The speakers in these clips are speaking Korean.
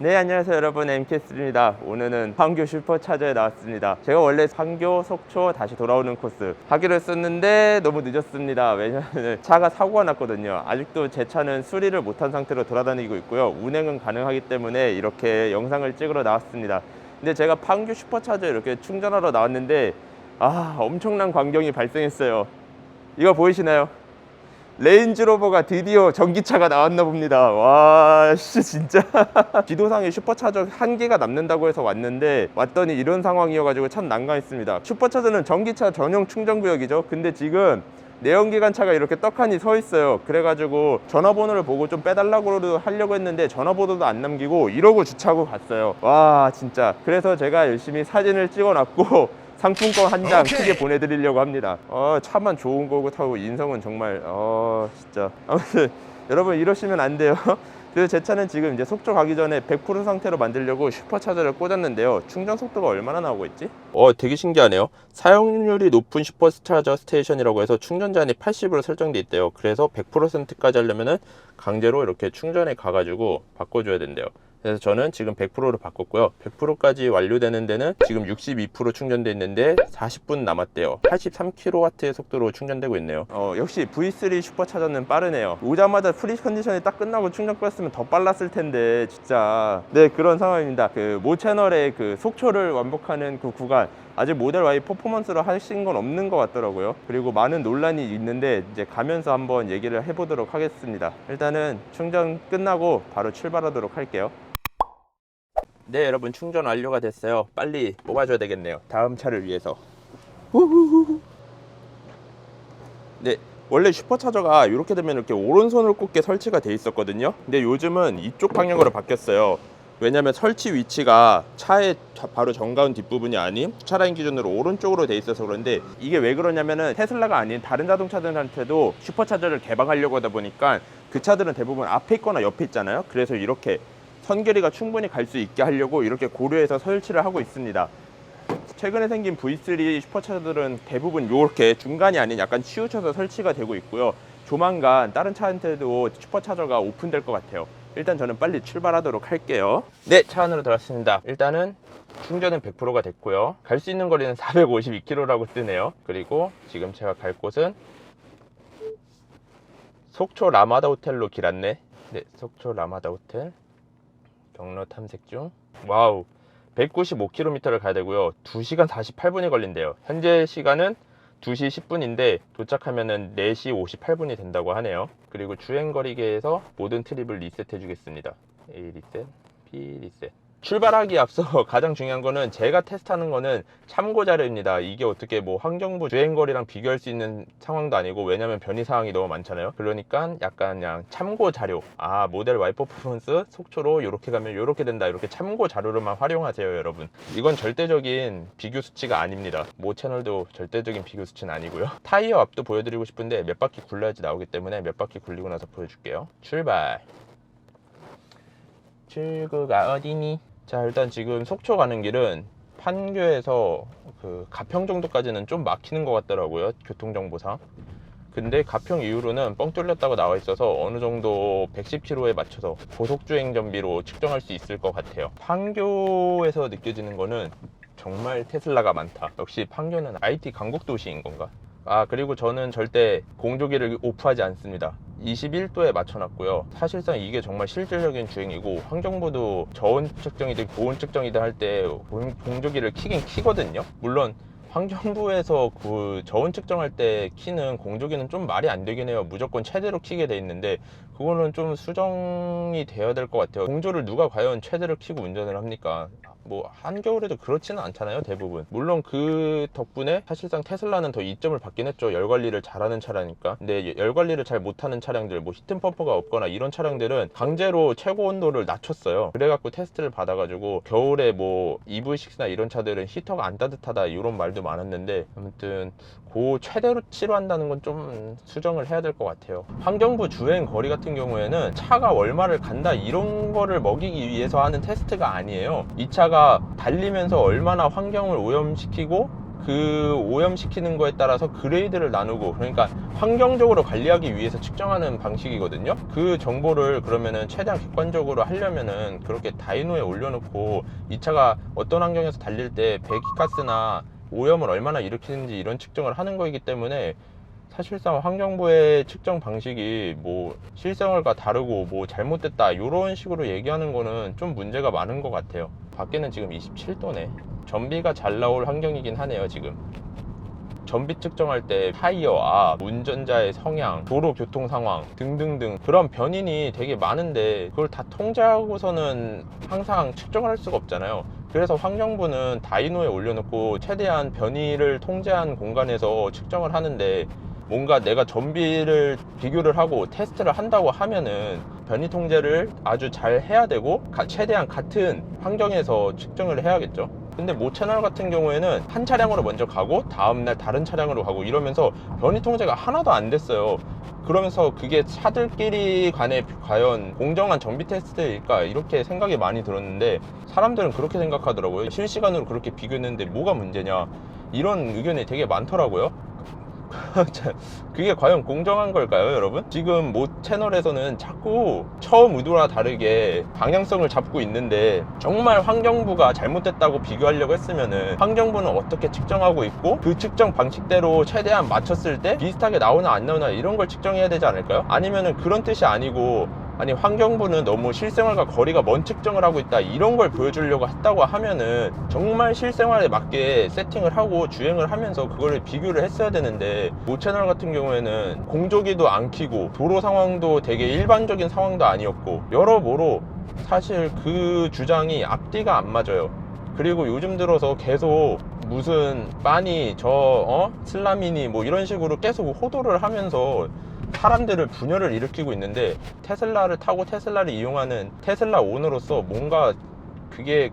네, 안녕하세요 여러분, MK스입니다. 오늘은 판교 슈퍼차저에 나왔습니다. 제가 원래 판교, 속초 다시 돌아오는 코스 하기로 했었는데 너무 늦었습니다. 왜냐하면 차가 사고가 났거든요. 아직도 제 차는 수리를 못한 상태로 돌아다니고 있고요. 운행은 가능하기 때문에 이렇게 영상을 찍으러 나왔습니다. 근데 제가 판교 슈퍼차저에 이렇게 충전하러 나왔는데 엄청난 광경이 발생했어요. 이거 보이시나요? 레인지로버가 드디어 전기차가 나왔나 봅니다. 와, 진짜 지도상에 슈퍼차저 한 개가 남는다고 해서 왔는데 왔더니 이런 상황이어가지고 참 난감했습니다. 슈퍼차저는 전기차 전용 충전구역이죠. 근데 지금 내연기관차가 이렇게 떡하니 서 있어요. 그래가지고 전화번호를 보고 좀 빼달라고 하려고 했는데 전화번호도 안 남기고 이러고 주차하고 갔어요. 와, 진짜. 그래서 제가 열심히 사진을 찍어놨고 상품권 한 장 크게 보내드리려고 합니다. 차만 좋은 거고 타고 인성은 정말 진짜. 아무튼 여러분 이러시면 안 돼요. 그래서 제 차는 지금 이제 속초 가기 전에 100% 상태로 만들려고 슈퍼차저를 꽂았는데요. 충전 속도가 얼마나 나오고 있지? 되게 신기하네요. 사용률이 높은 슈퍼차저 스테이션이라고 해서 충전 제한이 80으로 설정돼 있대요. 그래서 100%까지 하려면은 강제로 이렇게 충전에 가가지고 바꿔줘야 된대요. 그래서 저는 지금 100%로 바꿨고요. 100%까지 완료되는 데는 지금 62% 충전돼 있는데 40분 남았대요. 83kW의 속도로 충전되고 있네요. 역시 V3 슈퍼차저는 빠르네요. 오자마자 프리 컨디션이 딱 끝나고 충전 꽂았으면 더 빨랐을 텐데 진짜. 네, 그런 상황입니다. 그 모 채널의 그 속초를 완복하는 그 구간 아직 모델 Y 퍼포먼스로 하신 건 없는 것 같더라고요. 그리고 많은 논란이 있는데 이제 가면서 한번 얘기를 해보도록 하겠습니다. 일단은 충전 끝나고 바로 출발하도록 할게요. 네, 여러분 충전 완료가 됐어요. 빨리 뽑아줘야 되겠네요. 다음 차를 위해서. 네, 원래 슈퍼차저가 이렇게 되면 이렇게 오른손을 꽂게 설치가 돼 있었거든요. 근데 요즘은 이쪽 방향으로 바뀌었어요. 왜냐면 설치 위치가 차의 바로 정가운 뒷부분이 아닌 차라인 기준으로 오른쪽으로 돼 있어서 그런데, 이게 왜 그러냐면은 테슬라가 아닌 다른 자동차들한테도 슈퍼차저를 개방하려고 하다 보니까 그 차들은 대부분 앞에 있거나 옆에 있잖아요. 그래서 이렇게 선결이가 충분히 갈 수 있게 하려고 이렇게 고려해서 설치를 하고 있습니다. 최근에 생긴 V3 슈퍼차저들은 대부분 이렇게 중간이 아닌 약간 치우쳐서 설치가 되고 있고요. 조만간 다른 차한테도 슈퍼차저가 오픈될 것 같아요. 일단 저는 빨리 출발하도록 할게요. 네, 차 안으로 들어왔습니다. 일단은 충전은 100%가 됐고요. 갈 수 있는 거리는 452km라고 뜨네요. 그리고 지금 제가 갈 곳은 속초 라마다 호텔로 길 안내. 네, 속초 라마다 호텔 경로 탐색 중. 와우, 195km를 가야 되고요. 2시간 48분이 걸린대요. 현재 시간은 2시 10분인데 도착하면은 4시 58분이 된다고 하네요. 그리고 주행거리계에서 모든 트립을 리셋해 주겠습니다. A 리셋, B 리셋. 출발하기 앞서 가장 중요한 거는 제가 테스트하는 거는 참고 자료입니다. 이게 어떻게 뭐 환경부 주행거리랑 비교할 수 있는 상황도 아니고, 왜냐면 변이 사항이 너무 많잖아요. 그러니까 약간 그냥 참고 자료, 모델 Y 퍼포먼스 속초로 이렇게 가면 이렇게 된다, 이렇게 참고 자료로만 활용하세요 여러분. 이건 절대적인 비교 수치가 아닙니다. 모 채널도 절대적인 비교 수치는 아니고요. 타이어 앞도 보여드리고 싶은데 몇 바퀴 굴려야지 나오기 때문에 몇 바퀴 굴리고 나서 보여줄게요. 출발. 출구가 어디니? 자, 일단 지금 속초 가는 길은 판교에서 그 가평 정도까지는 좀 막히는 것 같더라고요, 교통정보상. 근데 가평 이후로는 뻥 뚫렸다고 나와 있어서 어느 정도 110km에 맞춰서 고속주행 정비로 측정할 수 있을 것 같아요. 판교에서 느껴지는 거는 정말 테슬라가 많다. 역시 판교는 IT 강국 도시인 건가? 그리고 저는 절대 공조기를 오프하지 않습니다. 21도에 맞춰놨고요. 사실상 이게 정말 실질적인 주행이고, 환경부도 저온 측정이든 고온 측정이든 할 때 공조기를 키긴 키거든요. 물론 환경부에서 그 저온 측정할 때 키는 공조기는 좀 말이 안 되긴 해요. 무조건 최대로 키게 돼 있는데 그거는 좀 수정이 되어야 될 것 같아요. 공조를 누가 과연 최대로 키고 운전을 합니까? 뭐 한겨울에도 그렇지는 않잖아요, 대부분. 물론 그 덕분에 사실상 테슬라는 더 이점을 받긴 했죠. 열 관리를 잘하는 차라니까. 근데 열 관리를 잘 못하는 차량들, 뭐 히튼 펌프가 없거나 이런 차량들은 강제로 최고 온도를 낮췄어요. 그래갖고 테스트를 받아가지고 겨울에 뭐 EV6나 이런 차들은 히터가 안 따뜻하다 이런 말도 많았는데, 아무튼 그 최대로 치료한다는 건 좀 수정을 해야 될 것 같아요. 환경부 주행 거리 같은 경우에는 차가 얼마를 간다 이런 거를 먹이기 위해서 하는 테스트가 아니에요. 이 차가 달리면서 얼마나 환경을 오염시키고 그 오염시키는 거에 따라서 그레이드를 나누고, 그러니까 환경적으로 관리하기 위해서 측정하는 방식이거든요. 그 정보를 그러면은 최대한 객관적으로 하려면은 그렇게 다이노에 올려놓고 이 차가 어떤 환경에서 달릴 때 배기가스나 오염을 얼마나 일으키는지 이런 측정을 하는 거이기 때문에 사실상 환경부의 측정 방식이 뭐 실생활과 다르고 뭐 잘못됐다 이런 식으로 얘기하는 거는 좀 문제가 많은 것 같아요. 밖에는 지금 27도네. 전비가 잘 나올 환경이긴 하네요. 지금 전비 측정할 때 타이어 앞, 운전자의 성향, 도로 교통 상황 등등등 그런 변인이 되게 많은데 그걸 다 통제하고서는 항상 측정을 할 수가 없잖아요. 그래서 환경부는 다이노에 올려놓고 최대한 변이를 통제한 공간에서 측정을 하는데, 뭔가 내가 전비를 비교를 하고 테스트를 한다고 하면은 변이 통제를 아주 잘 해야 되고 최대한 같은 환경에서 측정을 해야겠죠. 근데 모 채널 같은 경우에는 한 차량으로 먼저 가고 다음날 다른 차량으로 가고 이러면서 변이 통제가 하나도 안 됐어요. 그러면서 그게 차들끼리 간에 과연 공정한 정비 테스트일까 이렇게 생각이 많이 들었는데, 사람들은 그렇게 생각하더라고요. 실시간으로 그렇게 비교했는데 뭐가 문제냐 이런 의견이 되게 많더라고요. 그게 과연 공정한 걸까요, 여러분? 지금 모 채널에서는 자꾸 처음 의도와 다르게 방향성을 잡고 있는데, 정말 환경부가 잘못됐다고 비교하려고 했으면은 환경부는 어떻게 측정하고 있고 그 측정 방식대로 최대한 맞췄을 때 비슷하게 나오나 안 나오나 이런 걸 측정해야 되지 않을까요? 아니면은 그런 뜻이 아니고, 아니 환경부는 너무 실생활과 거리가 먼 측정을 하고 있다 이런 걸 보여주려고 했다고 하면은 정말 실생활에 맞게 세팅을 하고 주행을 하면서 그거를 비교를 했어야 되는데, 모 채널 같은 경우에는 공조기도 안 켜고 도로 상황도 되게 일반적인 상황도 아니었고 여러모로 사실 그 주장이 앞뒤가 안 맞아요. 그리고 요즘 들어서 계속 무슨 빤히 슬라미니 뭐 이런 식으로 계속 호도를 하면서 사람들을 분열을 일으키고 있는데, 테슬라를 타고 테슬라를 이용하는 테슬라 오너로서 뭔가 그게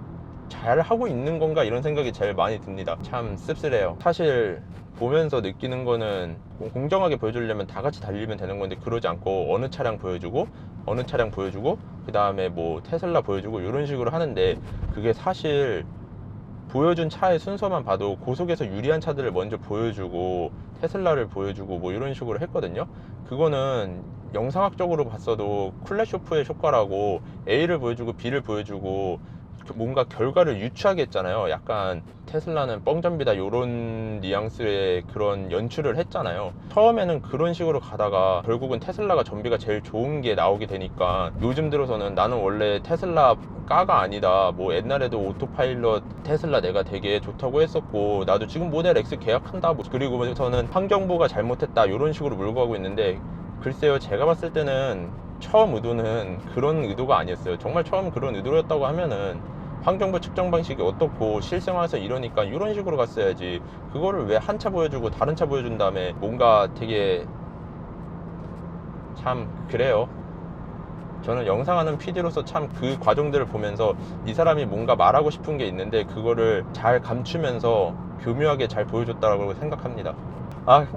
잘 하고 있는 건가 이런 생각이 제일 많이 듭니다. 참 씁쓸해요. 사실 보면서 느끼는 거는 공정하게 보여주려면 다 같이 달리면 되는 건데 그러지 않고 어느 차량 보여주고 어느 차량 보여주고 그 다음에 뭐 테슬라 보여주고 이런 식으로 하는데, 그게 사실 보여준 차의 순서만 봐도 고속에서 유리한 차들을 먼저 보여주고 테슬라를 보여주고 뭐 이런 식으로 했거든요. 그거는 영상학적으로 봤어도 클래쇼프의 효과라고 A를 보여주고 B를 보여주고 뭔가 결과를 유추하게 했잖아요. 약간 테슬라는 뻥전비다 이런 뉘앙스의 그런 연출을 했잖아요. 처음에는 그런 식으로 가다가 결국은 테슬라가 전비가 제일 좋은 게 나오게 되니까, 요즘 들어서는 나는 원래 테슬라 까가 아니다, 뭐 옛날에도 오토파일럿 테슬라 내가 되게 좋다고 했었고 나도 지금 모델 X 계약한다, 뭐 그리고 저는 환경부가 잘못했다 이런 식으로 몰고 가고 있는데, 글쎄요, 제가 봤을 때는 처음 의도는 그런 의도가 아니었어요. 정말 처음 그런 의도였다고 하면은 환경부 측정 방식이 어떻고 실생활에서 이러니까 이런 식으로 갔어야지, 그거를 왜 한 차 보여주고 다른 차 보여준 다음에 뭔가 되게 참 그래요. 저는 영상하는 PD로서 참 그 과정들을 보면서 이 사람이 뭔가 말하고 싶은 게 있는데 그거를 잘 감추면서 교묘하게 잘 보여줬다고 생각합니다.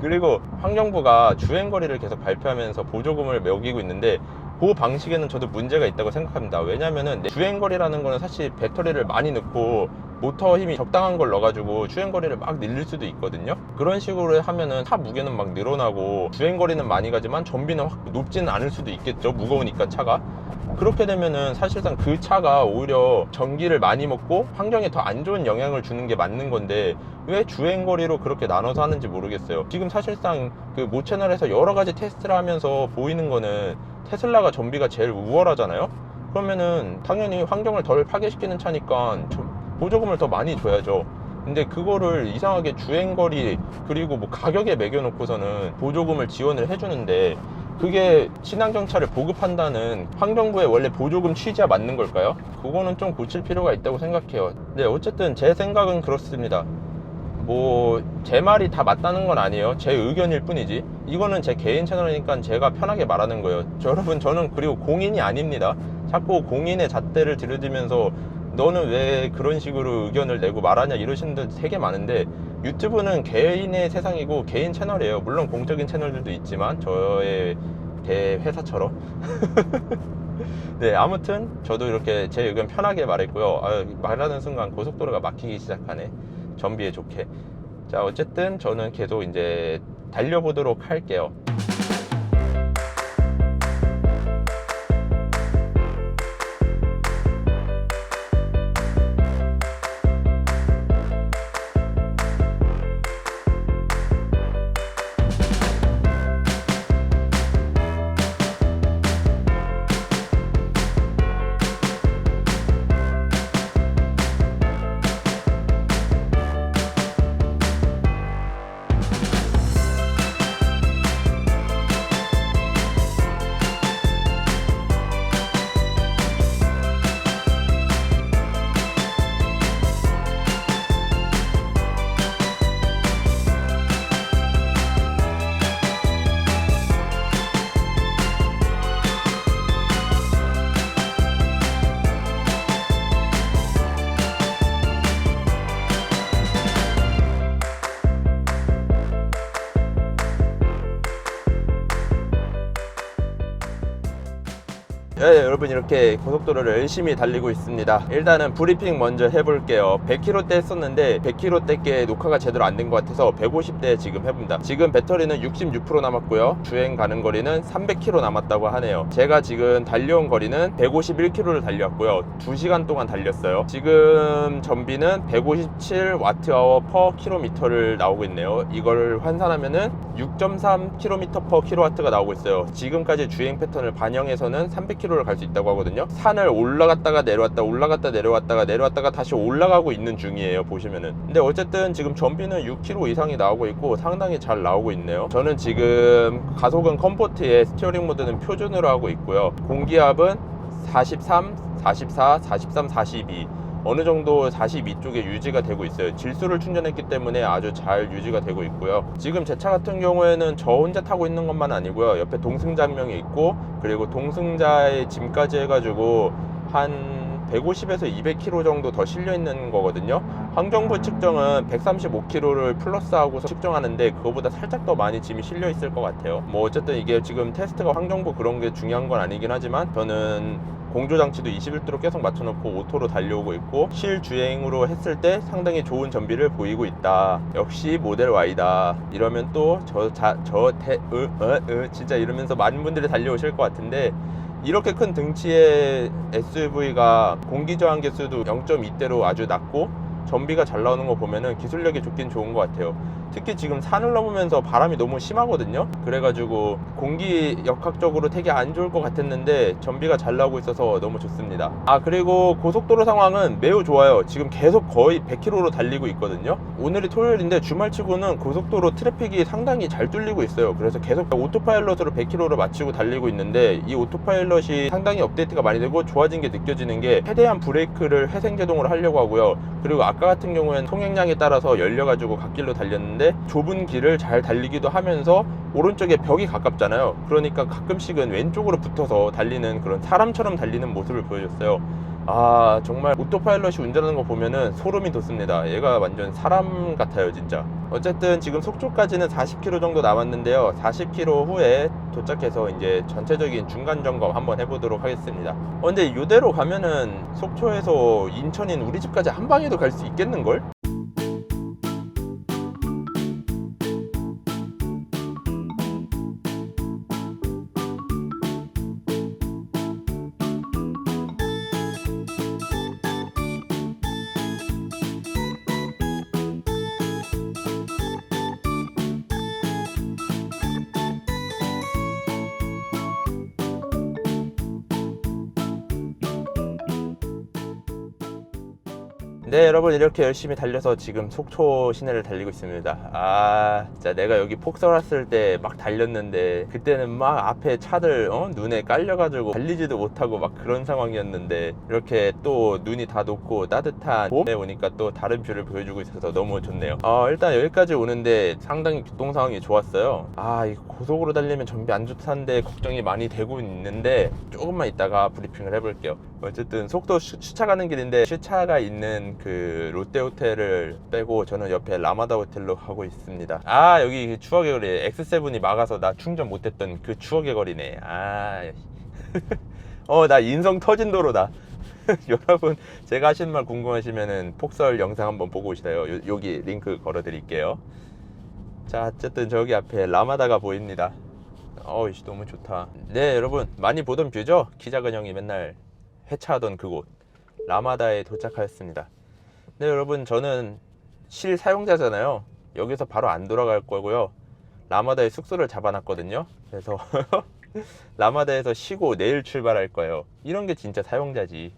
그리고 환경부가 주행거리를 계속 발표하면서 보조금을 매기고 있는데, 그 방식에는 저도 문제가 있다고 생각합니다. 왜냐면은 주행거리라는 거는 사실 배터리를 많이 넣고 모터 힘이 적당한 걸 넣어가지고 주행거리를 막 늘릴 수도 있거든요. 그런 식으로 하면은 차 무게는 막 늘어나고 주행거리는 많이 가지만 전비는 확 높지는 않을 수도 있겠죠. 무거우니까 차가. 그렇게 되면은 사실상 그 차가 오히려 전기를 많이 먹고 환경에 더 안 좋은 영향을 주는 게 맞는 건데, 왜 주행거리로 그렇게 나눠서 하는지 모르겠어요. 지금 사실상 그 모 채널에서 여러 가지 테스트를 하면서 보이는 거는 테슬라가 전비가 제일 우월하잖아요. 그러면은 당연히 환경을 덜 파괴시키는 차니까 보조금을 더 많이 줘야죠. 근데 그거를 이상하게 주행거리 그리고 뭐 가격에 매겨놓고서는 보조금을 지원을 해주는데, 그게 친환경차를 보급한다는 환경부의 원래 보조금 취지와 맞는 걸까요? 그거는 좀 고칠 필요가 있다고 생각해요. 네, 어쨌든 제 생각은 그렇습니다. 뭐 제 말이 다 맞다는 건 아니에요. 제 의견일 뿐이지. 이거는 제 개인 채널이니까 제가 편하게 말하는 거예요. 여러분, 저는 그리고 공인이 아닙니다. 자꾸 공인의 잣대를 들여대면서 너는 왜 그런 식으로 의견을 내고 말하냐 이러시는 분들 되게 많은데, 유튜브는 개인의 세상이고 개인 채널이에요. 물론 공적인 채널들도 있지만 저의 대회사처럼. 네, 아무튼 저도 이렇게 제 의견 편하게 말했고요. 말하는 순간 고속도로가 막히기 시작하네. 전비에 좋게. 자, 어쨌든 저는 계속 이제 달려보도록 할게요. 네, 여러분 이렇게 고속도로를 열심히 달리고 있습니다. 일단은 브리핑 먼저 해볼게요. 100km대 했었는데 100km대께 녹화가 제대로 안 된 것 같아서 150대 지금 해봅니다. 지금 배터리는 66% 남았고요. 주행 가는 거리는 300km 남았다고 하네요. 제가 지금 달려온 거리는 151km를 달렸고요. 2시간 동안 달렸어요. 지금 전비는 157Wh/km를 나오고 있네요. 이걸 환산하면은 6.3km/kW가 나오고 있어요. 지금까지 주행 패턴을 반영해서는 300km를 갈 수 있다고 하거든요. 산을 올라갔다가 내려왔다 올라갔다 내려왔다가 내려왔다가 다시 올라가고 있는 중이에요, 보시면은. 근데 어쨌든 지금 전비는 6km 이상이 나오고 있고 상당히 잘 나오고 있네요. 저는 지금 가속은 컴포트에 스티어링 모드는 표준으로 하고 있고요. 공기압은 43, 44, 43, 42 어느 정도 42 쪽에 유지가 되고 있어요. 질소를 충전했기 때문에 아주 잘 유지가 되고 있고요. 지금 제 차 같은 경우에는 저 혼자 타고 있는 것만 아니고요. 옆에 동승자 한 명이 있고, 그리고 동승자의 짐까지 해가지고 한 150에서 200km 정도 더 실려 있는 거거든요. 환경부 측정은 135km를 플러스하고 측정하는데 그거보다 살짝 더 많이 짐이 실려 있을 것 같아요. 뭐 어쨌든 이게 지금 테스트가 환경부 그런 게 중요한 건 아니긴 하지만 저는 공조장치도 21도로 계속 맞춰놓고 오토로 달려오고 있고 실주행으로 했을 때 상당히 좋은 전비를 보이고 있다. 역시 모델 Y다. 이러면 또 진짜 이러면서 많은 분들이 달려오실 것 같은데, 이렇게 큰 등치의 SUV가 공기저항 개수도 0.2대로 아주 낮고 전비가 잘 나오는 거 보면은 기술력이 좋긴 좋은 것 같아요. 특히 지금 산을 넘으면서 바람이 너무 심하거든요. 그래가지고 공기 역학적으로 되게 안 좋을 것 같았는데 전비가 잘 나오고 있어서 너무 좋습니다. 아, 그리고 고속도로 상황은 매우 좋아요. 지금 계속 거의 100km로 달리고 있거든요. 오늘이 토요일인데 주말치고는 고속도로 트래픽이 상당히 잘 뚫리고 있어요. 그래서 계속 오토파일럿으로 100km를 마치고 달리고 있는데, 이 오토파일럿이 상당히 업데이트가 많이 되고 좋아진 게 느껴지는 게, 최대한 브레이크를 회생제동으로 하려고 하고요. 그리고 아까 같은 경우에는 통행량에 따라서 열려가지고 갓길로 달렸는데 좁은 길을 잘 달리기도 하면서 오른쪽에 벽이 가깝잖아요. 그러니까 가끔씩은 왼쪽으로 붙어서 달리는, 그런 사람처럼 달리는 모습을 보여줬어요. 아, 정말 오토파일럿이 운전하는 거 보면은 소름이 돋습니다. 얘가 완전 사람 같아요, 진짜. 어쨌든 지금 속초까지는 40km 정도 남았는데요. 40km 후에 도착해서 이제 전체적인 중간 점검 한번 해보도록 하겠습니다. 근데 이대로 가면은 속초에서 인천인 우리 집까지 한 방에도 갈 수 있겠는걸? 네, 여러분 이렇게 열심히 달려서 지금 속초 시내를 달리고 있습니다. 아, 진짜 내가 여기 폭설 왔을 때 막 달렸는데 그때는 막 앞에 차들 눈에 깔려가지고 달리지도 못하고 막 그런 상황이었는데, 이렇게 또 눈이 다 녹고 따뜻한 봄에 오니까 또 다른 뷰를 보여주고 있어서 너무 좋네요. 일단 여기까지 오는데 상당히 교통 상황이 좋았어요. 이 고속으로 달리면 전비 안 좋다는데 걱정이 많이 되고 있는데 조금만 있다가 브리핑을 해볼게요. 어쨌든 속도 주차 가는 길인데, 주차가 있는 그 롯데호텔을 빼고 저는 옆에 라마다 호텔로 가고 있습니다. 여기 추억의 거리, X7이 막아서 나 충전 못했던 그 추억의 거리네. 나 인성 터진 도로다. 여러분 제가 하신 말 궁금하시면은 폭설 영상 한번 보고 오시래요. 여기 링크 걸어 드릴게요. 자, 어쨌든 저기 앞에 라마다가 보입니다. 어이씨, 너무 좋다. 네, 여러분 많이 보던 뷰죠? 키 작은 형이 맨날 회차하던 그곳 라마다에 도착하였습니다. 네, 여러분 저는 실사용자잖아요. 여기서 바로 안 돌아갈 거고요. 라마다에 숙소를 잡아놨거든요. 그래서 라마다에서 쉬고 내일 출발할 거예요. 이런 게 진짜 사용자지.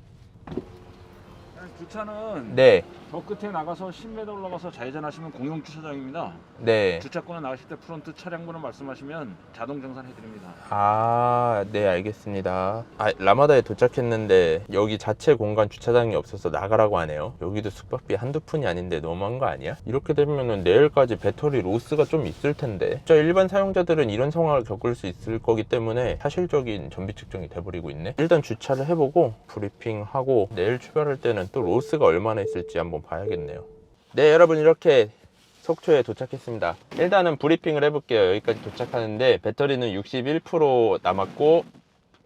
주차는 네, 저 끝에 나가서 10m 올라가서 좌회전하시면 공용 주차장입니다. 네. 주차권을 나가실 때 프론트 차량번호 말씀하시면 자동 정산해드립니다. 아, 네, 알겠습니다. 아, 라마다에 도착했는데 여기 자체 공간 주차장이 없어서 나가라고 하네요. 여기도 숙박비 한두 푼이 아닌데 너무한 거 아니야? 이렇게 되면은 내일까지 배터리 로스가 좀 있을 텐데. 진짜 일반 사용자들은 이런 상황을 겪을 수 있을 거기 때문에 사실적인 전비 측정이 돼버리고 있네. 일단 주차를 해보고 브리핑하고 내일 출발할 때는 또 로스가 얼마나 있을지 한번 봐야겠네요. 네, 여러분 이렇게 속초에 도착했습니다. 일단은 브리핑을 해볼게요. 여기까지 도착하는데 배터리는 61% 남았고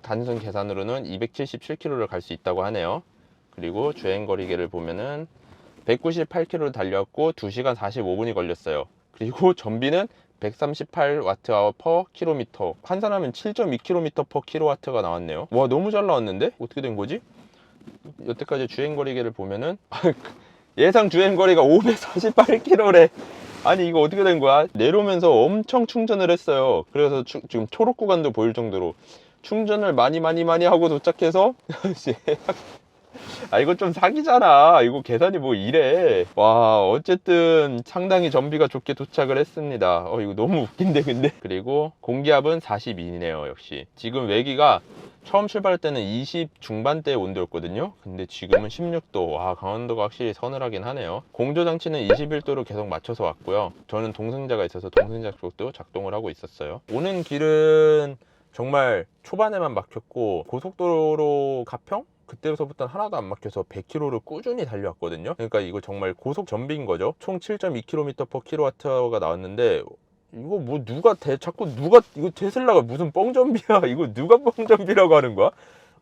단순 계산으로는 277km를 갈 수 있다고 하네요. 그리고 주행거리계를 보면은 198km를 달렸고 2시간 45분이 걸렸어요. 그리고 전비는 138Wh/km. 환산하면 7.2km/kW가 나왔네요. 와, 너무 잘 나왔는데? 어떻게 된 거지? 여태까지 주행거리계를 보면은 예상 주행거리가 548km래. 아니 이거 어떻게 된 거야? 내려오면서 엄청 충전을 했어요. 그래서 지금 초록 구간도 보일 정도로 충전을 많이 하고 도착해서 아, 이거 좀 사기잖아. 이거 계산이 뭐 이래. 와, 어쨌든 상당히 전비가 좋게 도착을 했습니다. 이거 너무 웃긴데 근데. 그리고 공기압은 42네요. 역시 지금 외기가 처음 출발할 때는 20 중반대 온도였거든요. 근데 지금은 16도. 와, 강원도가 확실히 서늘하긴 하네요. 공조 장치는 21도로 계속 맞춰서 왔고요. 저는 동승자가 있어서 동승자 쪽도 작동을 하고 있었어요. 오는 길은 정말 초반에만 막혔고 고속도로 가평? 그때부터는 하나도 안 막혀서 100km를 꾸준히 달려왔거든요. 그러니까 이거 정말 고속 전비인 거죠. 총 7.2km/kW가 나왔는데 이거 뭐 자꾸 누가 이거 테슬라가 무슨 뻥전비야. 이거 누가 뻥전비라고 하는 거야?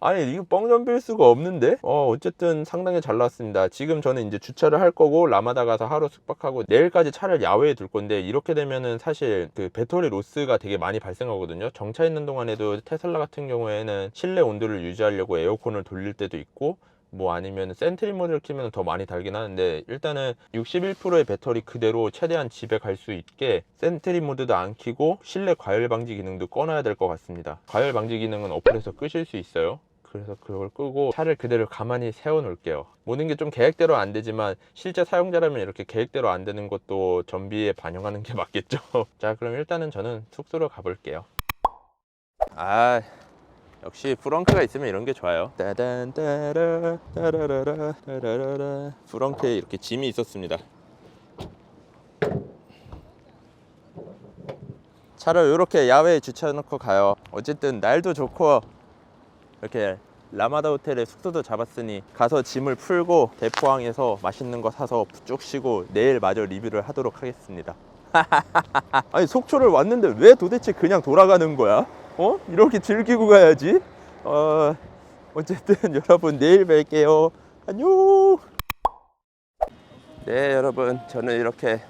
아니 이거 뻥전비일 수가 없는데. 어쨌든 상당히 잘 나왔습니다. 지금 저는 이제 주차를 할 거고 라마다 가서 하루 숙박하고 내일까지 차를 야외에 둘 건데, 이렇게 되면은 사실 그 배터리 로스가 되게 많이 발생하거든요. 정차 있는 동안에도 테슬라 같은 경우에는 실내 온도를 유지하려고 에어컨을 돌릴 때도 있고, 뭐 아니면 센트리 모드를 키면 더 많이 달긴 하는데, 일단은 61%의 배터리 그대로 최대한 집에 갈 수 있게 센트리 모드도 안 키고 실내 과열 방지 기능도 꺼놔야 될 것 같습니다. 과열 방지 기능은 어플에서 끄실 수 있어요. 그래서 그걸 끄고 차를 그대로 가만히 세워 놓을게요. 모든 게 좀 계획대로 안 되지만 실제 사용자라면 이렇게 계획대로 안 되는 것도 전비에 반영하는 게 맞겠죠. 자, 그럼 일단은 저는 숙소로 가볼게요. 아, 역시 프렁크가 있으면 이런 게 좋아요. 따단따라 따라라라 따라라라. 프렁크에 이렇게 짐이 있었습니다. 차를 이렇게 야외에 주차해 놓고 가요. 어쨌든 날도 좋고 이렇게 라마다 호텔에 숙소도 잡았으니 가서 짐을 풀고 대포항에서 맛있는 거 사서 쭉 쉬고 내일 마저 리뷰를 하도록 하겠습니다. 아니 속초를 왔는데 왜 도대체 그냥 돌아가는 거야? 이렇게 즐기고 가야지. 어쨌든 여러분 내일 뵐게요. 안녕. 네, 여러분 저는 이렇게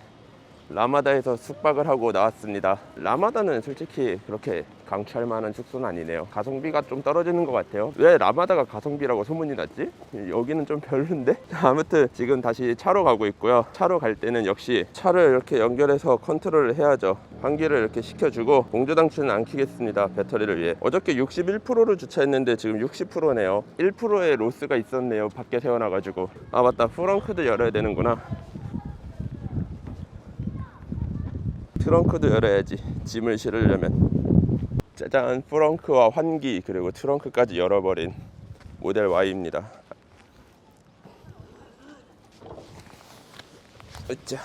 라마다에서 숙박을 하고 나왔습니다. 라마다는 솔직히 그렇게 강추할 만한 숙소는 아니네요. 가성비가 좀 떨어지는 것 같아요. 왜 라마다가 가성비라고 소문이 났지? 여기는 좀 별론데? 아무튼 지금 다시 차로 가고 있고요. 차로 갈 때는 역시 차를 이렇게 연결해서 컨트롤을 해야죠. 환기를 이렇게 시켜주고 공조 장치는 안 켜겠습니다. 배터리를 위해. 어저께 61%로 주차했는데 지금 60%네요 1%의 로스가 있었네요. 밖에 세워놔가지고. 아 맞다, 프렁크도 열어야 되는구나. 트렁크도 열어야지, 짐을 실으려면. 짜잔, 프렁크와 환기 그리고 트렁크까지 열어버린 모델 Y입니다. 으쌰.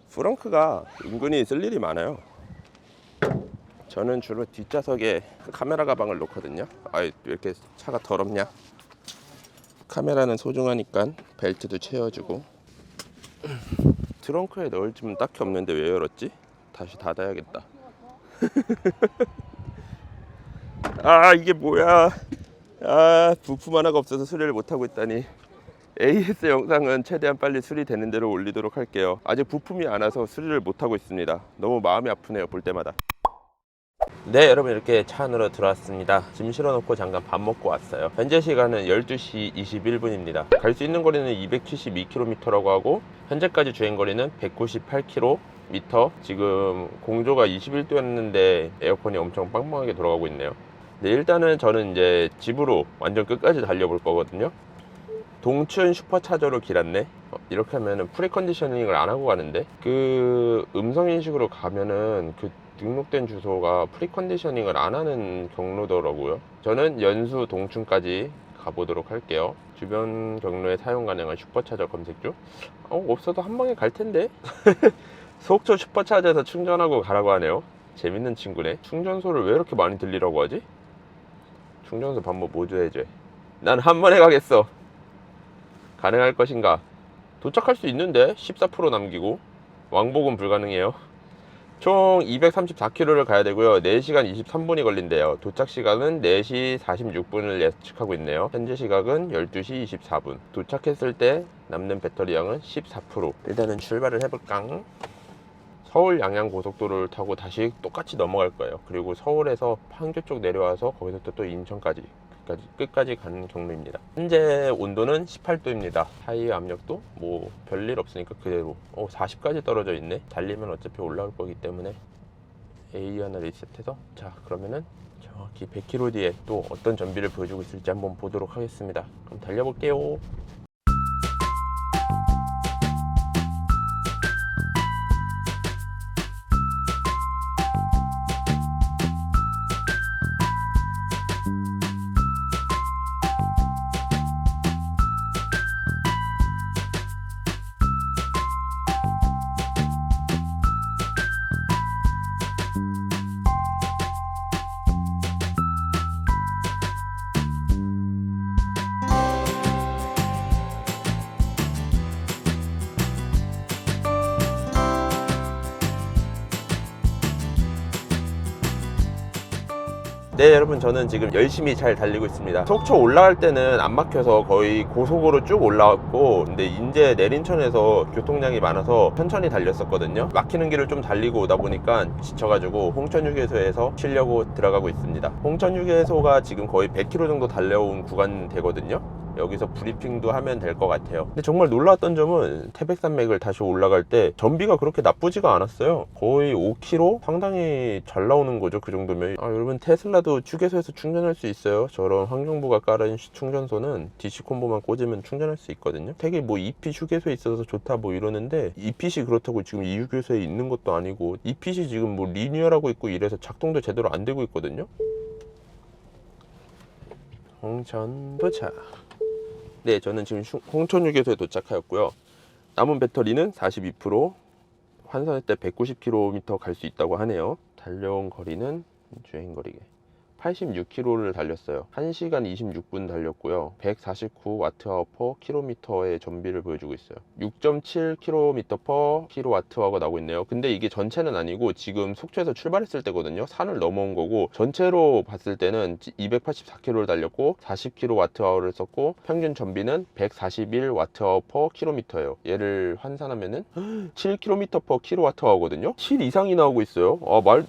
프렁크가 은근히 쓸 일이 많아요. 저는 주로 뒷좌석에 카메라 가방을 놓거든요. 왜 이렇게 차가 더럽냐. 카메라는 소중하니까 벨트도 채워주고. 트렁크에 넣을 짐은 딱히 없는데 왜 열었지? 다시 닫아야겠다. 아 이게 뭐야. 아 부품 하나가 없어서 수리를 못하고 있다니. AS 영상은 최대한 빨리 수리되는 대로 올리도록 할게요. 아직 부품이 안 와서 수리를 못하고 있습니다. 너무 마음이 아프네요, 볼 때마다. 네, 여러분 이렇게 차 안으로 들어왔습니다. 짐 실어놓고 잠깐 밥 먹고 왔어요. 현재 시간은 12시 21분입니다. 갈 수 있는 거리는 272km라고 하고 현재까지 주행거리는 198km. 지금 공조가 21도였는데 에어컨이 엄청 빵빵하게 돌아가고 있네요. 네, 일단은 저는 이제 집으로 완전 끝까지 달려볼 거거든요. 동춘 슈퍼차저로 길었네. 이렇게 하면은 프리컨디셔닝을 안 하고 가는데 그 음성인식으로 가면은 그 등록된 주소가 프리컨디셔닝을 안 하는 경로더라고요. 저는 연수 동춘까지 가보도록 할게요. 주변 경로에 사용 가능한 슈퍼차저 검색 중. 없어도 한 방에 갈 텐데. 속초 슈퍼차저에서 충전하고 가라고 하네요. 재밌는 친구네. 충전소를 왜 이렇게 많이 들리라고 하지? 충전소 방법 모두 해줘. 난 한 번에 가겠어. 가능할 것인가? 도착할 수 있는데 14% 남기고 왕복은 불가능해요. 총 234km를 가야 되고요. 4시간 23분이 걸린대요. 도착 시간은 4시 46분을 예측하고 있네요. 현재 시각은 12시 24분. 도착했을 때 남는 배터리 양은 14%. 일단은 출발을 해볼까? 서울 양양 고속도로를 타고 다시 똑같이 넘어갈 거예요. 그리고 서울에서 판교 쪽 내려와서 거기서 또 인천까지 끝까지 가는 경로입니다. 현재 온도는 18도입니다. 타이어 압력도 뭐 별일 없으니까 그대로 40까지 떨어져 있네. 달리면 어차피 올라올 거기 때문에 A 하나 리셋해서, 자 그러면은 정확히 100km 뒤에 또 어떤 전비를 보여주고 있을지 한번 보도록 하겠습니다. 그럼 달려볼게요. 네, 여러분 저는 지금 열심히 잘 달리고 있습니다. 속초 올라갈 때는 안 막혀서 거의 고속으로 쭉 올라왔고, 근데 이제 내린천에서 교통량이 많아서 천천히 달렸었거든요. 막히는 길을 좀 달리고 오다 보니까 지쳐가지고 홍천휴게소에서 쉬려고 들어가고 있습니다. 홍천휴게소가 지금 거의 100km 정도 달려온 구간 되거든요. 여기서 브리핑도 하면 될 것 같아요. 근데 정말 놀라웠던 점은 태백산맥을 다시 올라갈 때 전비가 그렇게 나쁘지가 않았어요. 거의 5km? 상당히 잘 나오는 거죠. 그 정도면. 여러분 테슬라도 휴게소에서 충전할 수 있어요. 저런 환경부가 깔은 충전소는 DC 콤보만 꽂으면 충전할 수 있거든요. 되게 뭐 EP 휴게소에 있어서 좋다 뭐 이러는데 EPC 그렇다고 지금 이 휴게소에 있는 것도 아니고 EPC 지금 뭐 리뉴얼하고 있고 이래서 작동도 제대로 안 되고 있거든요. 홍천 도착. 네, 저는 지금 홍천휴게소에 도착하였고요. 남은 배터리는 42%, 환산할 때 190km 갈 수 있다고 하네요. 달려온 거리는 주행거리게 86km를 달렸어요. 1시간 26분 달렸고요. 149Wh/km의 전비를 보여주고 있어요. 6.7km/kWh가 나오고 있네요. 근데 이게 전체는 아니고 지금 속초에서 출발했을 때거든요. 산을 넘어온 거고, 전체로 봤을 때는 284km를 달렸고 40kWh를 썼고 평균 전비는 141Wh/km예요. 얘를 환산하면은 7km/kWh거든요. 7 이상이 나오고 있어요.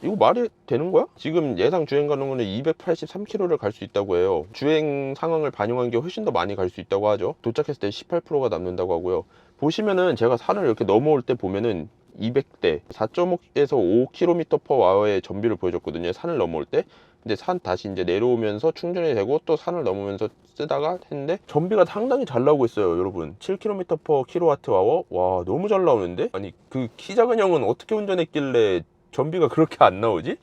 이거 말이 되는 거야? 지금 예상 주행 가능은 283km를 갈 수 있다고 해요. 주행 상황을 반영한 게 훨씬 더 많이 갈 수 있다고 하죠. 도착했을 때 18%가 남는다고 하고요. 보시면은 제가 산을 이렇게 넘어올 때 보면은 200대 4.5에서 5km/h의 전비를 보여줬거든요. 산을 넘어올 때. 근데 산 다시 이제 내려오면서 충전이 되고 또 산을 넘으면서 쓰다가 했는데 전비가 상당히 잘 나오고 있어요. 여러분 7km/kWh. 와 너무 잘 나오는데? 아니 그 키 작은 형은 어떻게 운전했길래 전비가 그렇게 안 나오지?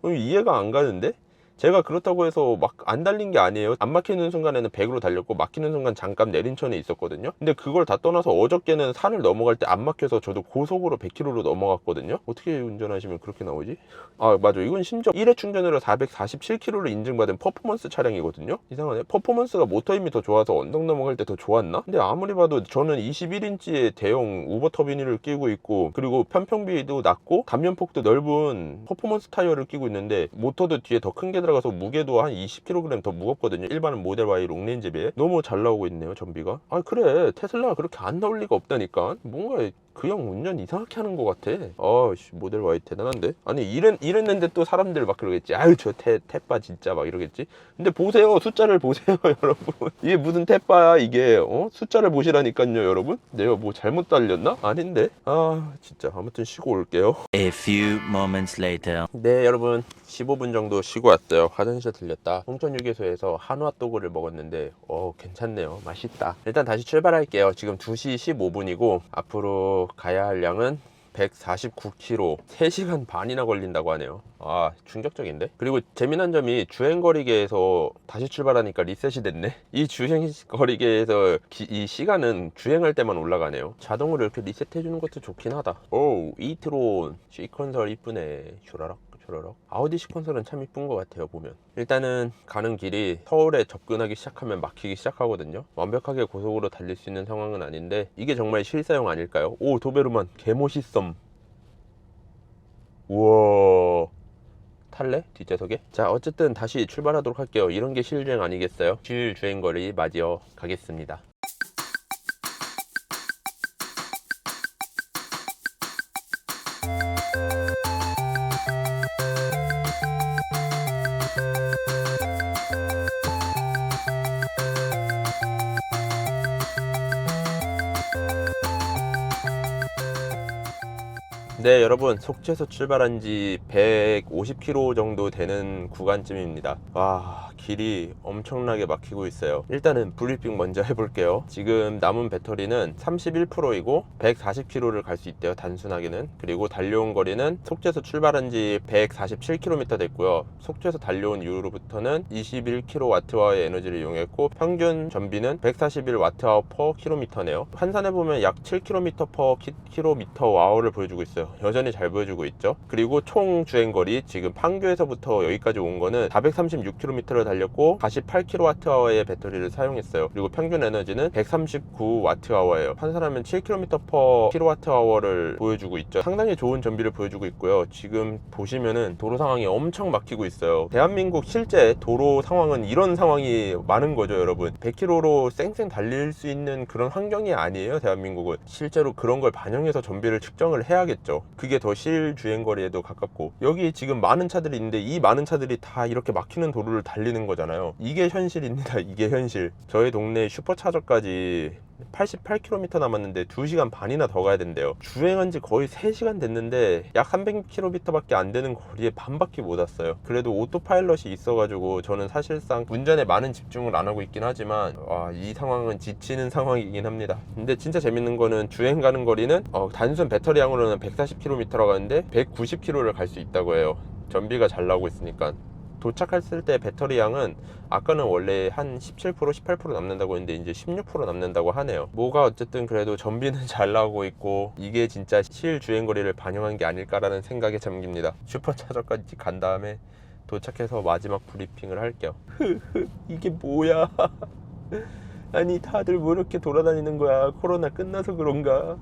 이해가 안 가는데? 제가 그렇다고 해서 막 안 달린 게 아니에요. 안 막히는 순간에는 100으로 달렸고 막히는 순간 잠깐 내린천에 있었거든요. 근데 그걸 다 떠나서 어저께는 산을 넘어갈 때 안 막혀서 저도 고속으로 100km로 넘어갔거든요. 어떻게 운전하시면 그렇게 나오지? 맞아, 이건 심지어 1회 충전으로 447km를 인증받은 퍼포먼스 차량이거든요. 이상하네. 퍼포먼스가 모터 힘이 더 좋아서 언덕 넘어갈 때 더 좋았나? 근데 아무리 봐도 저는 21인치의 대형 우버 터비니를 끼고 있고, 그리고 편평비도 낮고 감면폭도 넓은 퍼포먼스 타이어를 끼고 있는데 모터도 뒤에 더 큰 게 들어가서 무게도 한 20kg 더 무겁거든요. 일반 모델 Y 롱레인지에 비해. 너무 잘 나오고 있네요, 전비가. 아 그래, 테슬라가 그렇게 안 나올 리가 없다니까. 뭔가 그냥 운전 이상하게 하는 것 같아. 모델 Y 대단한데? 아니 이랬는데 또 사람들 막 그러겠지. 아유 저 태빠 진짜 막 이러겠지. 근데 보세요, 숫자를 보세요 여러분. 이게 무슨 태빠야 이게. 숫자를 보시라니까요 여러분. 내가 뭐 잘못 달렸나? 아닌데. 아 진짜 아무튼 쉬고 올게요. A few moments later. 네 여러분, 15분 정도 쉬고 왔어요. 화장실 들렸다. 홍천유계소에서 한우핫도그를 먹었는데 괜찮네요. 맛있다. 일단 다시 출발할게요. 지금 2시 15분이고 앞으로 가야 할 양은 149km, 3시간 반이나 걸린다고 하네요. 아 충격적인데. 그리고 재미난 점이 주행거리계에서 다시 출발하니까 리셋이 됐네. 이 주행거리계에서 이 시간은 주행할 때만 올라가네요. 자동으로 이렇게 리셋해 주는 것도 좋긴 하다. 오 이트론 시컨설 이쁘네. 슈라락 슈라락. 아우디 시컨설은 참 이쁜 것 같아요 보면. 일단은 가는 길이 서울에 접근하기 시작하면 막히기 시작하거든요. 완벽하게 고속으로 달릴 수 있는 상황은 아닌데 이게 정말 실사용 아닐까요? 오 도베르만 개멋있음. 우와 탈래? 뒷좌석에? 자 어쨌든 다시 출발하도록 할게요. 이런 게 실주행 아니겠어요? 실주행거리 맞이어 가겠습니다. 네 여러분, 속초에서 출발한 지 150km 정도 되는 구간쯤입니다. 와 길이 엄청나게 막히고 있어요. 일단은 브리핑 먼저 해볼게요. 지금 남은 배터리는 31%이고 140km를 갈 수 있대요 단순하게는. 그리고 달려온 거리는 속초에서 출발한 지 147km 됐고요. 속초에서 달려온 이후로부터는 21kWh의 에너지를 이용했고 평균 전비는 141Wh/km네요 환산해보면 약 7km/kmh를 보여주고 있어요. 여전히 잘 보여주고 있죠. 그리고 총 주행거리 지금 판교에서부터 여기까지 온 거는 436km를 달렸고 48kWh의 배터리를 사용했어요. 그리고 평균 에너지는 139Wh예요. 환산하면 7km/kWh를 보여주고 있죠. 상당히 좋은 전비를 보여주고 있고요. 지금 보시면은 도로 상황이 엄청 막히고 있어요. 대한민국 실제 도로 상황은 이런 상황이 많은 거죠 여러분. 100km로 쌩쌩 달릴 수 있는 그런 환경이 아니에요 대한민국은. 실제로 그런 걸 반영해서 전비를 측정을 해야겠죠. 그게 더 실주행거리에도 가깝고. 여기 지금 많은 차들이 있는데 이 많은 차들이 다 이렇게 막히는 도로를 달리는 거잖아요. 이게 현실입니다. 이게 현실. 저희 동네 슈퍼차저까지 88km 남았는데 2시간 반이나 더 가야 된대요. 주행한 지 거의 3시간 됐는데 약 300km 밖에 안 되는 거리에 반밖에 못 왔어요. 그래도 오토파일럿이 있어가지고 저는 사실상 운전에 많은 집중을 안 하고 있긴 하지만 이 상황은 지치는 상황이긴 합니다. 근데 진짜 재밌는 거는 주행 가는 거리는 단순 배터리 양으로는 140km라고 하는데 190km를 갈 수 있다고 해요. 전비가 잘 나오고 있으니까. 도착했을 때 배터리 양은 아까는 원래 한 17%, 18% 남는다고 했는데 이제 16% 남는다고 하네요. 뭐가 어쨌든 그래도 전비는 잘 나오고 있고 이게 진짜 실주행거리를 반영한 게 아닐까라는 생각에 잠깁니다. 슈퍼차저까지 간 다음에 도착해서 마지막 브리핑을 할게요. 이게 뭐야? 아니 다들 뭐 이렇게 돌아다니는 거야? 코로나 끝나서 그런가?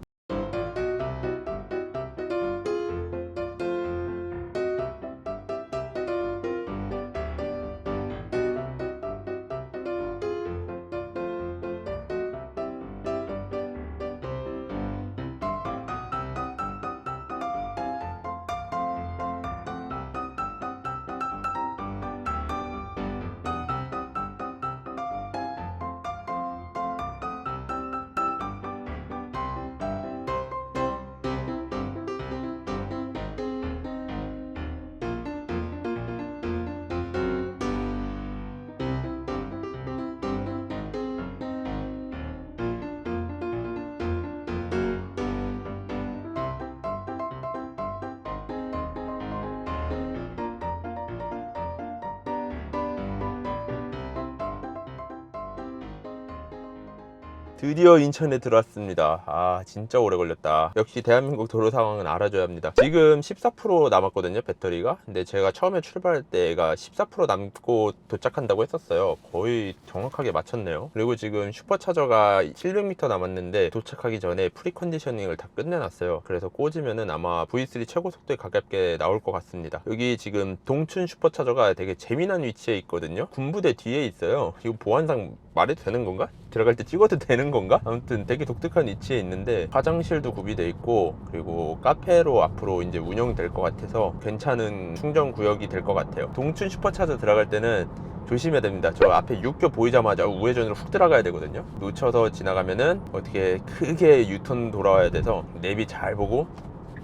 드디어 인천에 들어왔습니다. 아 진짜 오래 걸렸다. 역시 대한민국 도로 상황은 알아줘야 합니다. 지금 14% 남았거든요, 배터리가. 근데 제가 처음에 출발할 때가 14% 남고 도착한다고 했었어요. 거의 정확하게 맞췄네요. 그리고 지금 슈퍼차저가 700m 남았는데 도착하기 전에 프리컨디셔닝을 다 끝내놨어요. 그래서 꽂으면은 아마 V3 최고 속도에 가깝게 나올 것 같습니다. 여기 지금 동춘 슈퍼차저가 되게 재미난 위치에 있거든요. 군부대 뒤에 있어요. 이거 보안상 말해도 되는 건가? 들어갈 때 찍어도 되는 건가? 아무튼 되게 독특한 위치에 있는데 화장실도 구비돼 있고, 그리고 카페로 앞으로 이제 운영될 것 같아서 괜찮은 충전 구역이 될 것 같아요. 동춘 슈퍼차저 들어갈 때는 조심해야 됩니다. 저 앞에 육교 보이자마자 우회전으로 훅 들어가야 되거든요. 놓쳐서 지나가면은 어떻게 크게 유턴 돌아와야 돼서 내비 잘 보고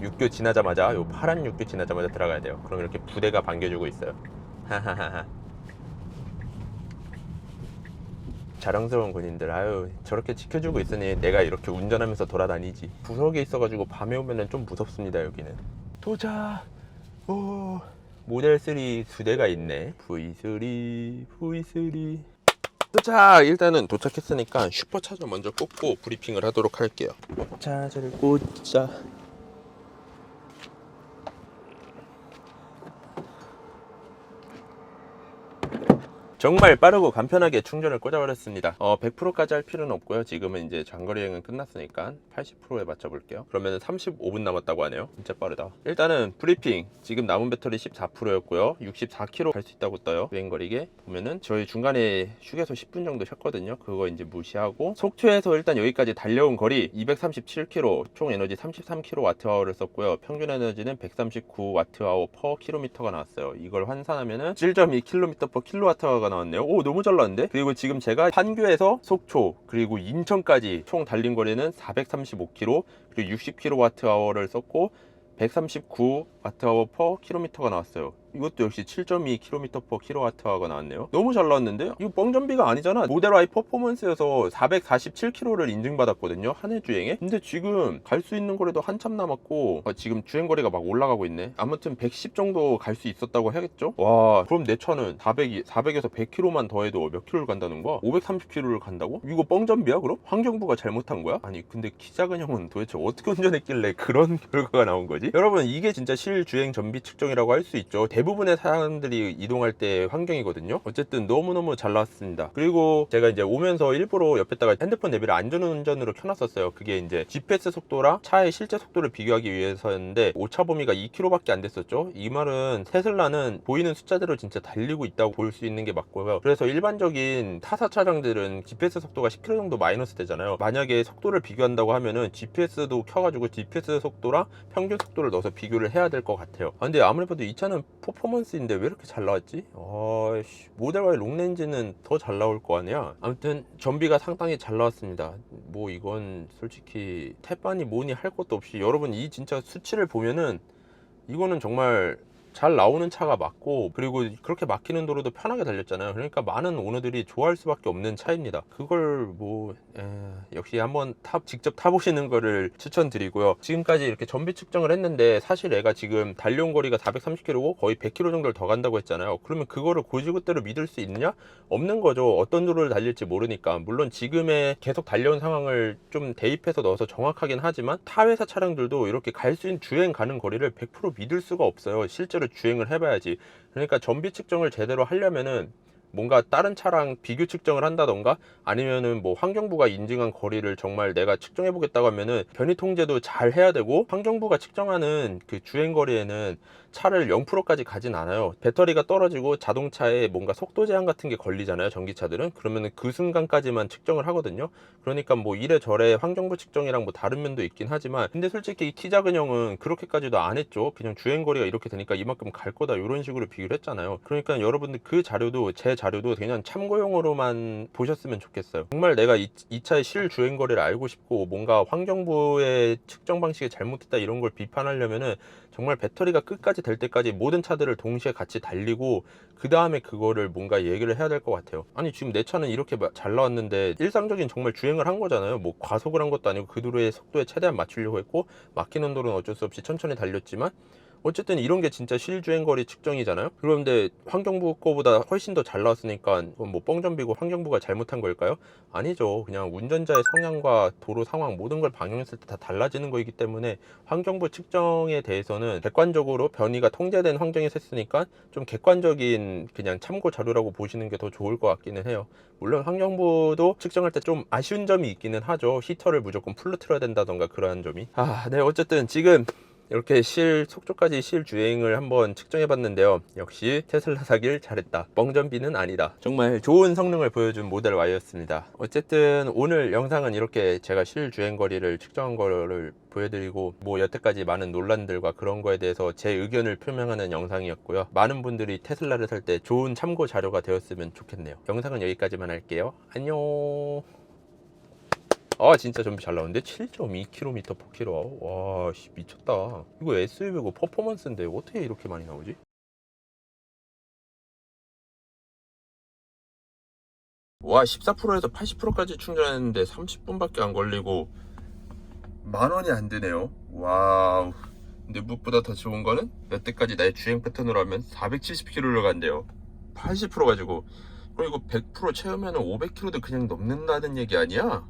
육교 지나자마자, 요 파란 육교 지나자마자 들어가야 돼요. 그럼 이렇게 부대가 반겨주고 있어요. 하하하하. 자랑스러운 군인들, 아유 저렇게 지켜주고 있으니 내가 이렇게 운전하면서 돌아다니지. 구석에 있어가지고 밤에 오면은 좀 무섭습니다. 여기는 도착. 오, 모델 3 두 대가 있네. V3 도착. 일단은 도착했으니까 슈퍼차저 먼저 꽂고 브리핑을 하도록 할게요. 슈퍼차저를 꽂자. 정말 빠르고 간편하게 충전을 꽂아버렸습니다. 100%까지 할 필요는 없고요. 지금은 이제 장거리여행은 끝났으니까 80%에 맞춰볼게요. 그러면 35분 남았다고 하네요. 진짜 빠르다. 일단은 브리핑. 지금 남은 배터리 14%였고요 64km 갈 수 있다고 떠요. 주행거리게 보면은 저희 중간에 휴게소 10분 정도 쉬었거든요. 그거 이제 무시하고 속초에서 일단 여기까지 달려온 거리 237km, 총 에너지 33kWh를 썼고요. 평균 에너지는 139Wh per km가 나왔어요. 이걸 환산하면은 7.2km per kWh가 나왔네요. 오, 너무 잘 나왔는데? 그리고 지금 제가 판교에서 속초 그리고 인천까지 총 달린 거리는 435km, 그리고 60kWh를 썼고 139Wh per km가 나왔어요. 이것도 역시 7.2km per kWh가 나왔네요. 너무 잘 나왔는데? 이거 뻥전비가 아니잖아. 모델 Y 퍼포먼스에서 447km를 인증받았거든요, 한 해 주행에. 근데 지금 갈 수 있는 거리도 한참 남았고, 지금 주행거리가 막 올라가고 있네. 아무튼 110 정도 갈 수 있었다고 해야겠죠? 와, 그럼 내 차는 400에서 100km만 더해도 몇 킬로를 간다는 거야? 530km를 간다고? 이거 뻥전비야 그럼? 환경부가 잘못한 거야? 아니 근데 키 작은 형은 도대체 어떻게 운전했길래 그런 결과가 나온 거지? 여러분, 이게 진짜 실주행 전비 측정이라고 할 수 있죠. 대부분의 사람들이 이동할 때 환경이거든요. 어쨌든 너무너무 잘 나왔습니다. 그리고 제가 이제 오면서 일부러 옆에다가 핸드폰 내비를 안전운전으로 켜놨었어요. 그게 이제 GPS 속도랑 차의 실제 속도를 비교하기 위해서였는데 오차 범위가 2km밖에 안 됐었죠. 이 말은 테슬라는 보이는 숫자대로 진짜 달리고 있다고 볼 수 있는 게 맞고요. 그래서 일반적인 타사 차량들은 GPS 속도가 10km 정도 마이너스 되잖아요. 만약에 속도를 비교한다고 하면은 GPS도 켜가지고 GPS 속도랑 평균 속도를 넣어서 비교를 해야 될 것 같아요. 근데 아무리 봐도 이 차는 퍼포먼스인데 왜 이렇게 잘 나왔지? 모델 Y 롱렌즈는 더 잘 나올 거 아니야? 아무튼 전비가 상당히 잘 나왔습니다. 뭐 이건 솔직히 태반이 뭐니 할 것도 없이, 여러분 이 진짜 수치를 보면은 이거는 정말 잘 나오는 차가 맞고, 그리고 그렇게 막히는 도로도 편하게 달렸잖아요. 그러니까 많은 오너들이 좋아할 수밖에 없는 차입니다. 그걸 역시 한번 직접 타보시는 거를 추천드리고요. 지금까지 이렇게 전비 측정을 했는데 사실 애가 지금 달려온 거리가 430km고 거의 100km 정도를 더 간다고 했잖아요. 그러면 그거를 고지그대로 믿을 수 있느냐? 없는 거죠. 어떤 도로를 달릴지 모르니까. 물론 지금의 계속 달려온 상황을 좀 대입해서 넣어서 정확하긴 하지만 타 회사 차량들도 이렇게 갈 수 있는 주행 가는 거리를 100% 믿을 수가 없어요. 실제로 주행을 해봐야지. 그러니까 전비 측정을 제대로 하려면은 뭔가 다른 차랑 비교 측정을 한다던가, 아니면은 뭐 환경부가 인증한 거리를 정말 내가 측정해 보겠다고 하면은 변이 통제도 잘 해야 되고, 환경부가 측정하는 그 주행 거리에는 차를 0%까지 가진 않아요. 배터리가 떨어지고 자동차에 뭔가 속도 제한 같은 게 걸리잖아요, 전기차들은. 그러면은 그 순간까지만 측정을 하거든요. 그러니까 뭐 이래저래 환경부 측정이랑 뭐 다른 면도 있긴 하지만, 근데 솔직히 키 작은 형은 그렇게까지도 안 했죠. 그냥 주행거리가 이렇게 되니까 이만큼 갈 거다, 이런 식으로 비교를 했잖아요. 그러니까 여러분들 그 자료도, 제 자료도 그냥 참고용으로만 보셨으면 좋겠어요. 정말 내가 이 차의 실 주행거리를 알고 싶고, 뭔가 환경부의 측정 방식이 잘못됐다 이런 걸 비판하려면은 정말 배터리가 끝까지 될 때까지 모든 차들을 동시에 같이 달리고 그 다음에 그거를 뭔가 얘기를 해야 될 것 같아요. 아니 지금 내 차는 이렇게 잘 나왔는데 일상적인 정말 주행을 한 거잖아요. 뭐 과속을 한 것도 아니고 그 도로의 속도에 최대한 맞추려고 했고, 막히는 도로는 어쩔 수 없이 천천히 달렸지만 어쨌든 이런 게 진짜 실주행거리 측정이잖아요. 그런데 환경부 거보다 훨씬 더 잘 나왔으니까 그건 뭐 뻥전비고 환경부가 잘못한 걸까요? 아니죠. 그냥 운전자의 성향과 도로 상황 모든 걸 반영했을 때 다 달라지는 거이기 때문에 환경부 측정에 대해서는 객관적으로 변이가 통제된 환경에서 했으니까 좀 객관적인 그냥 참고 자료라고 보시는 게 더 좋을 것 같기는 해요. 물론 환경부도 측정할 때 좀 아쉬운 점이 있기는 하죠. 히터를 무조건 풀로 틀어야 된다던가 그러한 점이. 네, 어쨌든 지금 이렇게 속초까지 실주행을 한번 측정해 봤는데요. 역시 테슬라 사길 잘했다. 뻥전비는 아니다. 정말 좋은 성능을 보여준 모델 Y였습니다. 어쨌든 오늘 영상은 이렇게 제가 실주행 거리를 측정한 거를 보여드리고 뭐 여태까지 많은 논란들과 그런 거에 대해서 제 의견을 표명하는 영상이었고요. 많은 분들이 테슬라를 살 때 좋은 참고 자료가 되었으면 좋겠네요. 영상은 여기까지만 할게요. 안녕. 진짜 전비 잘 나오는데 7.2km/km. 와, 씨, 미쳤다. 이거 SUV고 퍼포먼스인데 어떻게 이렇게 많이 나오지? 와, 14%에서 80%까지 충전했는데 30분밖에 안 걸리고 10,000원이 안 드네요. 와우. 근데 무엇보다 더 좋은 거는 여태까지 나의 주행 패턴으로 하면 470km를 간대요. 80% 가지고. 그리고 100% 채우면 500km도 그냥 넘는다는 얘기 아니야?